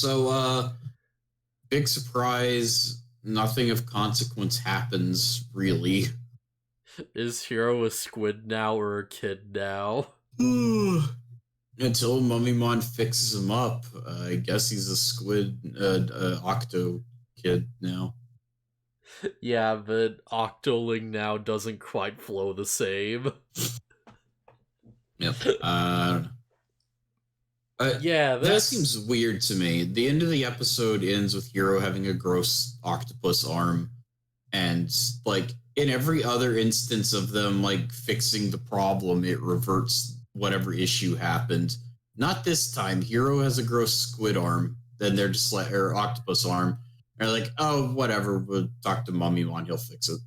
So, big surprise, nothing of consequence happens, really. Is Hiro a squid now or a kid now? Until Mummymon fixes him up. I guess he's a squid, octo kid now. Yeah, but Octoling now doesn't quite flow the same. Yep. Yeah, That this... seems weird to me. The end of the episode ends with Hiro having a gross octopus arm, and like in every other instance of them like fixing the problem, it reverts whatever issue happened. Not this time. Hiro has a gross squid arm, then they're just like or octopus arm. They're like, oh, whatever. We'll talk to Mummymon. He'll fix it.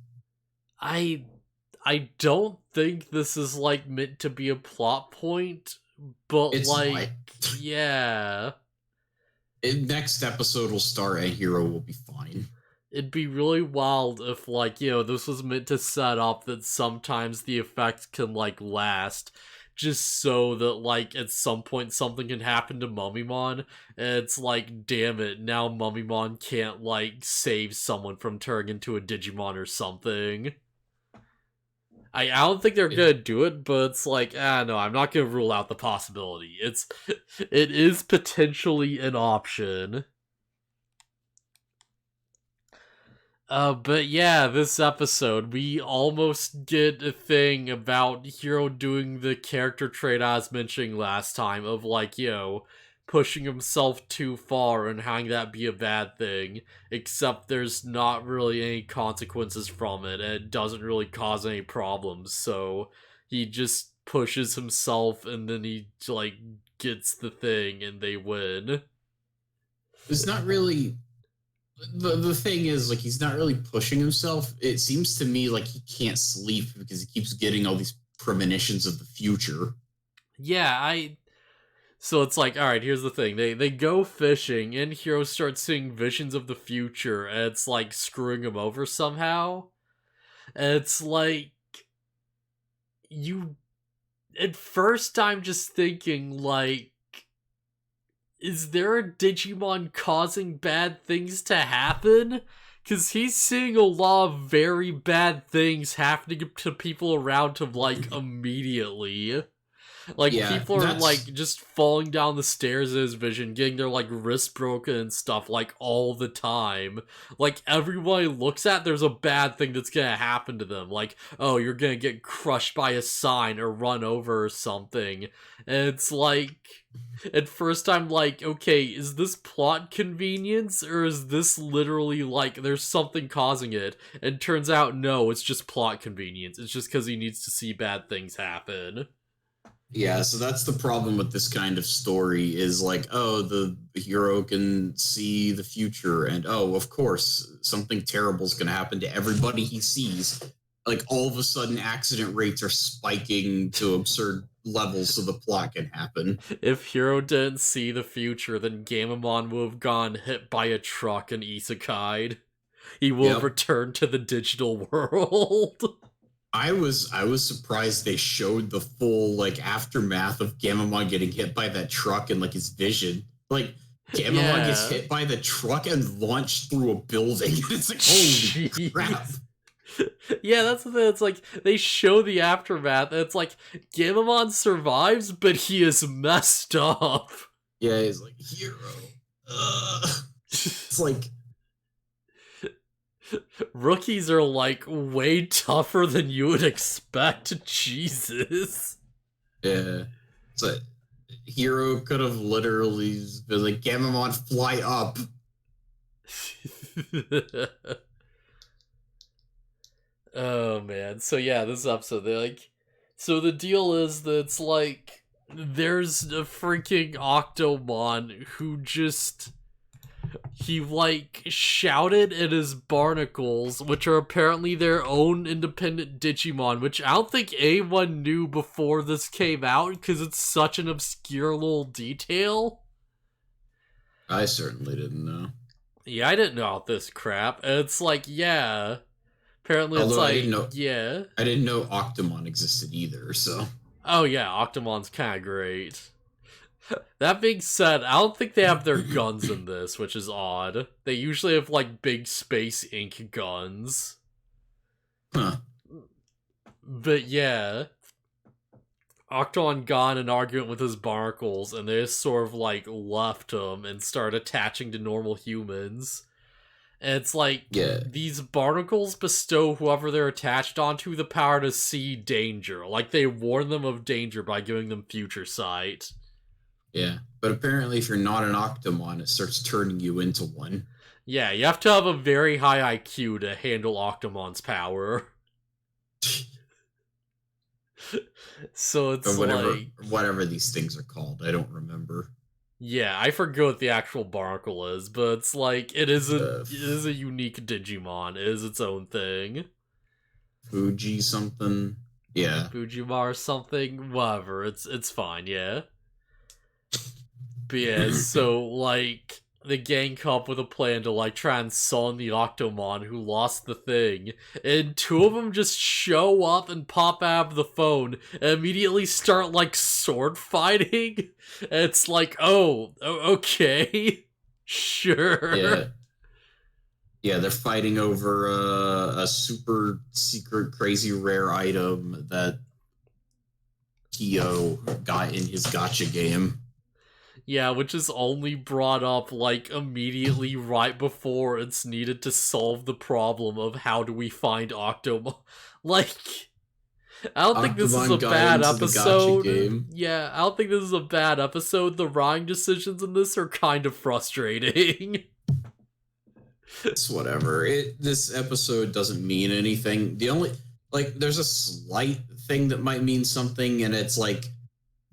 I... I don't think this is, like, meant to be a plot point, but, It's like, not. yeah. Next episode will start and Hiro will be fine. It'd be really wild if, like, this was meant to set up that sometimes the effect can, like, last, just so that, like, at some point something can happen to Mummymon, and it's like, damn it, now Mummymon can't, like, save someone from turning into a Digimon or something. I don't think they're gonna do it, but it's like, no, I'm not gonna rule out the possibility. It is potentially an option. But yeah, this episode, we almost get a thing about Hiro doing the character trait I was mentioning last time of, like, pushing himself too far and having that be a bad thing, except there's not really any consequences from it, and it doesn't really cause any problems, so he just pushes himself and then he, like, gets the thing and they win. It's not really the thing is, like, he's not really pushing himself. It seems to me like he can't sleep because he keeps getting all these premonitions of the future. Yeah, So it's like, alright, here's the thing. They go fishing, and Hiro starts seeing visions of the future, and it's like screwing him over somehow. And it's like, you... At first, I'm just thinking, like, is there a Digimon causing bad things to happen? Because he's seeing a lot of very bad things happening to people around him, like, immediately. Like, Yeah, people are, like, just falling down the stairs in his vision, getting their, like, wrists broken and stuff, like, all the time. Like, everyone he looks at, there's a bad thing that's gonna happen to them. Like, oh, you're gonna get crushed by a sign or run over or something. And it's like... At first I'm like, okay, is this plot convenience, or is this literally, like, there's something causing it? And turns out, no, it's just plot convenience. It's just because he needs to see bad things happen. yeah. So that's the problem with this kind of story is like, oh, the hero can see the future, and oh, of course, something terrible is going to happen to everybody he sees. Like all of a sudden, accident rates are spiking to absurd levels, so the plot can happen. If Hiro didn't see the future, then Gamamon would have gone hit by a truck and isekai'd. He will have returned to the digital world. I was surprised they showed the full like aftermath of Gamamon getting hit by that truck and like his vision. Like Gamamon gets hit by the truck and launched through a building. It's like, holy crap. Yeah, that's the thing. It's like they show the aftermath and it's like Gamamon survives, but he is messed up. Yeah, he's like, Hiro. It's like rookies are like way tougher than you would expect. Jesus. Yeah. It's like Hiro could have literally been like, Gamamon, fly up. Oh man. So yeah, this episode, they're like, so the deal is that it's like there's a freaking Octomon who just he like shouted at his barnacles, which are apparently their own independent Digimon, which I don't think anyone knew before this came out because it's such an obscure little detail. I certainly didn't know. Yeah, I didn't know about this crap. And it's like, yeah. Apparently it's like, I didn't know Octomon existed either, so. Oh yeah, Octomon's kind of great. That being said, I don't think they have their guns in this, which is odd. They usually have, like, big space ink guns. Huh. But yeah, Octon got in an argument with his barnacles, and they just sort of, like, left him and started attaching to normal humans. And it's like, Yeah. these barnacles bestow whoever they're attached onto the power to see danger. Like, they warn them of danger by giving them future sight. Yeah. But apparently, if you're not an Octomon, it starts turning you into one. Yeah, you have to have a very high IQ to handle Octomon's power. So it's Or whatever, like, whatever these things are called. I don't remember. yeah, I forget what the actual barnacle is, but it's like it is Uh, a unique Digimon. It is its own thing. Fuji something. Yeah. Fujimar or something, whatever. It's fine, yeah. But yeah, so like the gang come up with a plan to like try and summon the Octomon who lost the thing, and two of them just show up and pop out of the phone and immediately start like sword fighting. And it's like, oh, okay, sure. Yeah. Yeah, they're fighting over a super secret, crazy rare item that Kyo got in his gotcha game. Yeah, which is only brought up like immediately right before it's needed to solve the problem of how do we find Octomon. Like, I don't think this is a Octomon got bad into the gotcha episode. game. Yeah, I don't think this is a bad episode. The rhyme decisions in this are kind of frustrating. It's whatever. This episode doesn't mean anything. The only there's a slight thing that might mean something, and it's like,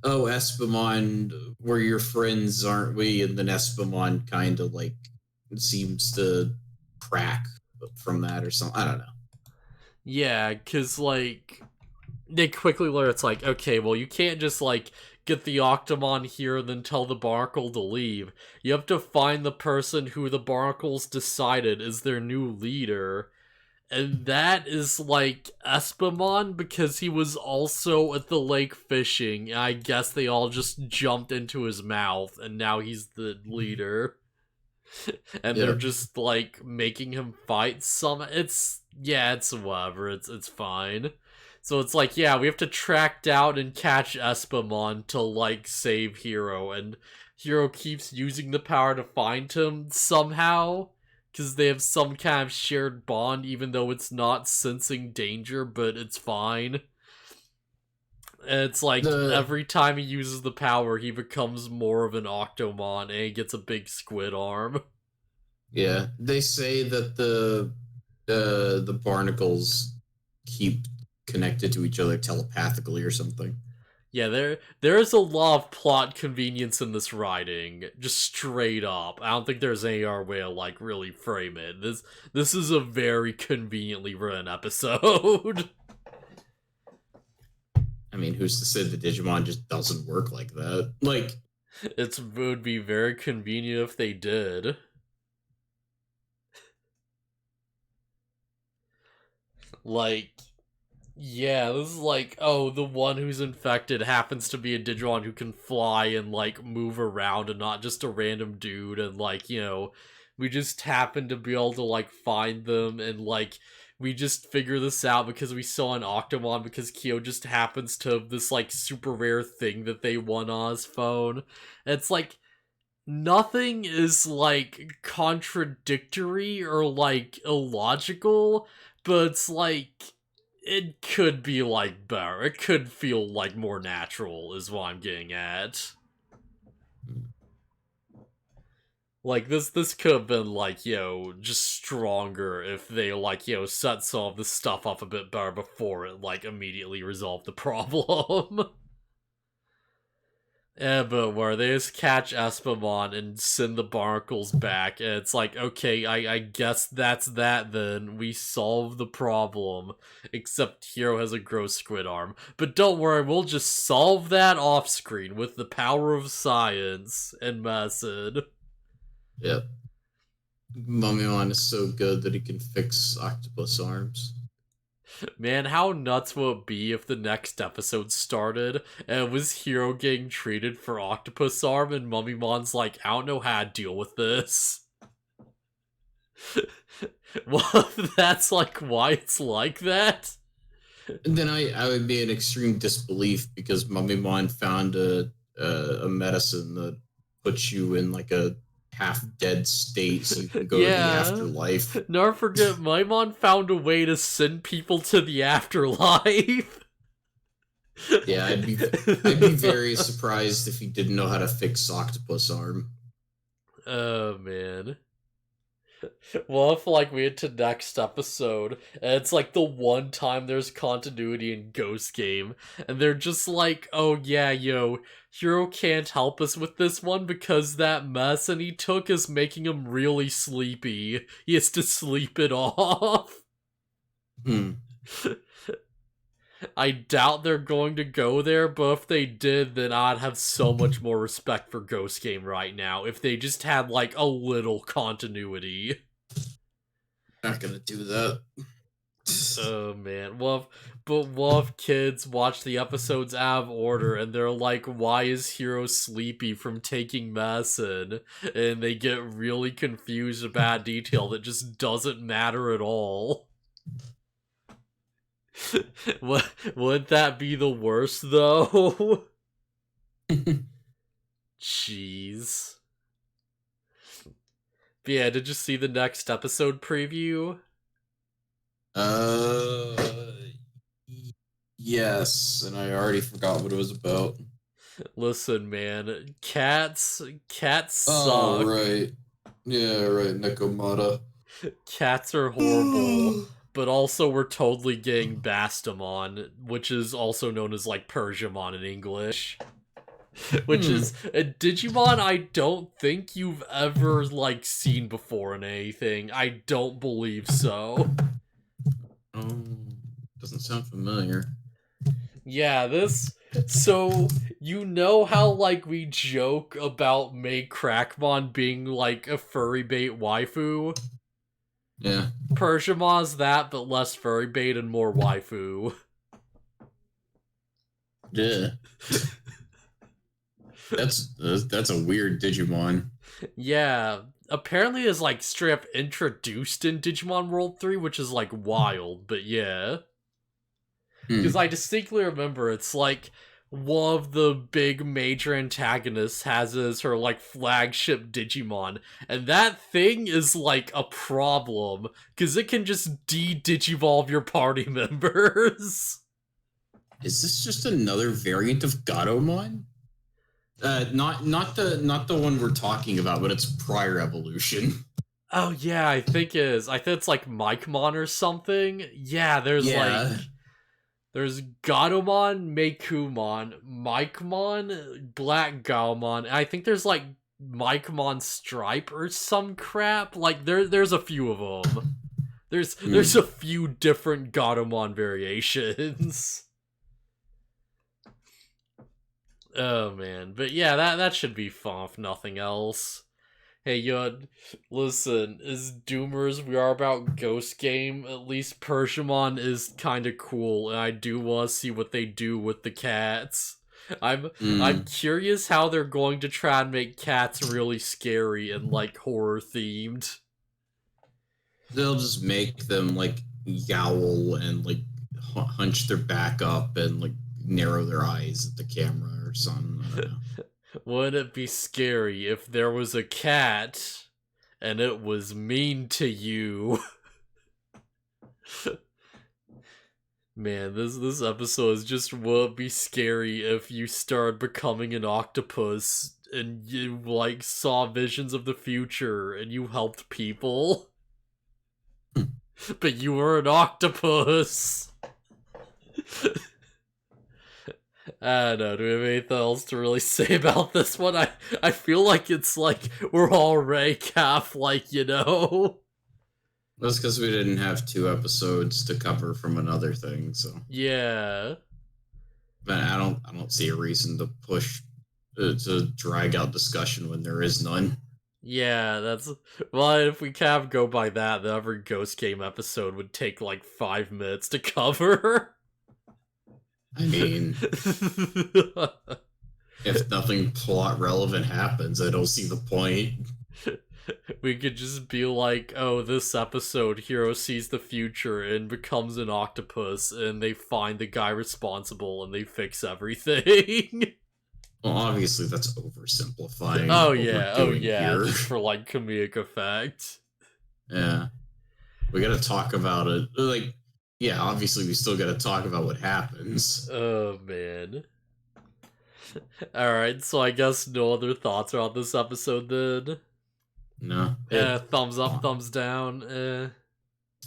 oh, Espamon, we're your friends, aren't we? And then Espamon kind of like seems to crack from that or something. I don't know. Yeah, because like they quickly learn it's like, okay, well, you can't just like get the Octomon here and then tell the Barnacle to leave. You have to find the person who the Barnacles decided is their new leader. And that is like Espamon because he was also at the lake fishing. I guess they all just jumped into his mouth and now he's the leader. And they're Yep. just like making him fight some it's whatever, it's fine. So it's like, yeah, we have to track down and catch Espamon to like save Hiro, and Hiro keeps using the power to find him somehow because they have some kind of shared bond, even though it's not sensing danger, but it's fine. And it's like every time he uses the power, he becomes more of an Octomon and he gets a big squid arm. Yeah, they say that the barnacles keep connected to each other telepathically or something. Yeah, there's a lot of plot convenience in this writing, just straight up. I don't think there's any other way to like really frame it. This is a very conveniently written episode. I mean, who's to say the Digimon just doesn't work like that? Like, It would be very convenient if they did. Like, yeah, this is like, oh, the one who's infected happens to be a Digimon who can fly and, like, move around and not just a random dude, and, like, you know, we just happen to be able to, like, find them, and, like, we just figure this out because we saw an Octomon because Kyo just happens to have this, like, super rare thing that they won on his phone. And it's like, nothing is, like, contradictory or, like, illogical, but it's like it could be like better. It could feel like more natural is what I'm getting at. Like this could have been like, just stronger if they like, set some of the stuff up a bit better before it like immediately resolved the problem. Yeah, but where they just catch Espamon and send the barnacles back, and it's like, okay, I guess that's that then. We solved the problem. Except Hiro has a gross squid arm. But don't worry, we'll just solve that off screen with the power of science and method. yep. Mummymon is so good that he can fix octopus arms. Man, how nuts would it be if the next episode started and it was Hiro getting treated for octopus arm and Mummymon's like, I don't know how to deal with this. Well, that's like why it's like that. And then I would be in extreme disbelief because Mummymon found a medicine that puts you in like a half dead state so you can go to the Yeah. afterlife. Never forget, Mummymon found a way to send people to the afterlife. Yeah, I'd be very surprised if he didn't know how to fix octopus arm. Oh man. Well, if like we get to next episode, and it's like the one time there's continuity in Ghost Game, and they're just like, oh yeah, Hiro can't help us with this one because that medicine he took is making him really sleepy. He has to sleep it off. I doubt they're going to go there, but if they did, then I'd have so much more respect for Ghost Game right now if they just had like a little continuity. Not gonna do that. Oh man, what if kids watch the episodes out of order and they're like, why is Hiro sleepy from taking medicine? And they get really confused about detail that just doesn't matter at all. Wouldn't that be the worst though? Jeez. But yeah, did you see the next episode preview? Yes, and I already forgot what it was about. Listen, man, cats suck. Oh, right. Yeah, right, Nekomata. Cats are horrible, but also we're totally getting Bastamon, which is also known as like Persiamon in English. Which is a Digimon I don't think you've ever like seen before in anything. I don't believe so. Oh, doesn't sound familiar. Yeah, so you know how like we joke about May Crackmon being like a furry bait waifu? Yeah. Persiamon's that, but less furry bait and more waifu. Yeah. That's a weird Digimon. Yeah, apparently is like straight up introduced in Digimon World 3, which is like wild, but yeah. Because I distinctly remember it's like one of the big major antagonists has as her like flagship Digimon, and that thing is like a problem because it can just de-digivolve your party members. Is this just another variant of Gatomon? Not the one we're talking about, but its prior evolution. Oh yeah, I think it is. I think it's like Micmon or something. Yeah, there's Gatomon, Meikumon, Micmon, Black Gaomon, and I think there's like Micmon Stripe or some crap. Like there's a few of them. There's a few different Gatomon variations. Oh man, but yeah, that should be fun if nothing else. Hey, listen, as doomers we are about Ghost Game, at least Persiamon is kind of cool, and I do want to see what they do with the cats. I'm curious how they're going to try and make cats really scary and like horror themed. They'll just make them like yowl and like hunch their back up and like narrow their eyes at the camera or something. I don't know. Wouldn't it be scary if there was a cat and it was mean to you? Man, this episode is just would be scary if you started becoming an octopus and you like saw visions of the future and you helped people. But you were an octopus. I don't know, do we have anything else to really say about this one? I feel like it's like we're already half like, That's because we didn't have 2 episodes to cover from another thing, so. Yeah. But I don't see a reason to push to drag out discussion when there is none. Yeah, that's... Well, if we kind of go by that, then every Ghost Game episode would take like 5 minutes to cover. I mean, if nothing plot relevant happens, I don't see the point. We could just be like, oh, this episode, Hiro sees the future and becomes an octopus, and they find the guy responsible and they fix everything. Well, obviously that's oversimplifying Oh what yeah, we're doing here. just for like comedic effect. Yeah. We gotta talk about it. Like, yeah, obviously we still gotta talk about what happens. Oh man. Alright, so I guess no other thoughts about this episode then? No. Thumbs up, thumbs down,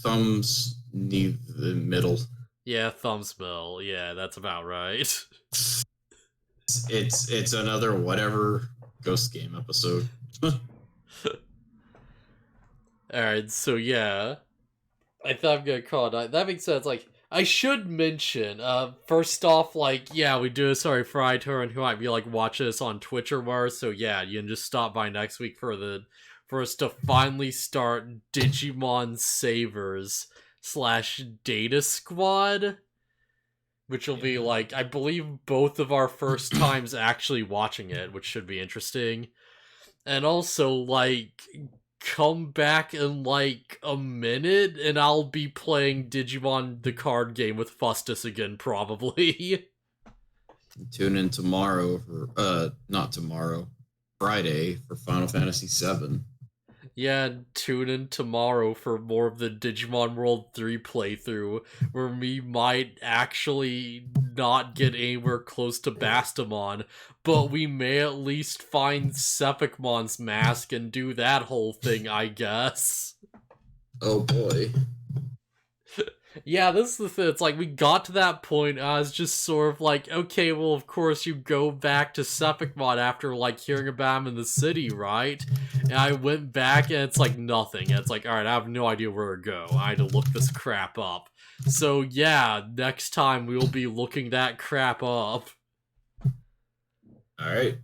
Thumbs need the middle. Yeah, thumbs middle. Yeah, that's about right. It's another whatever Ghost Game episode. Alright, so yeah. I thought I'm gonna call it. That makes sense. Like, I should mention, first off, like, yeah, we do a Sorry Friday tour, and who might be like watching this on Twitch or more, so yeah, you can just stop by next week for us to finally start Digimon Savers / Data Squad. Which will be like, I believe, both of our first times actually watching it, which should be interesting. And also, like, come back in like a minute and I'll be playing Digimon the card game with Phustus again, probably. Tune in tomorrow for not tomorrow, Friday for Final Fantasy VII. Yeah, tune in tomorrow for more of the Digimon World 3 playthrough, where we might actually not get anywhere close to Bastamon, but we may at least find Sepicmon's mask and do that whole thing, I guess. Oh boy. Yeah, this is the thing. It's like, we got to that point, I was just sort of like, okay, well, of course you go back to Sepicmon after, like, hearing about him in the city, right? And I went back, and it's like, nothing. And it's like, alright, I have no idea where to go. I had to look this crap up. So, yeah, next time we will be looking that crap up. Alright.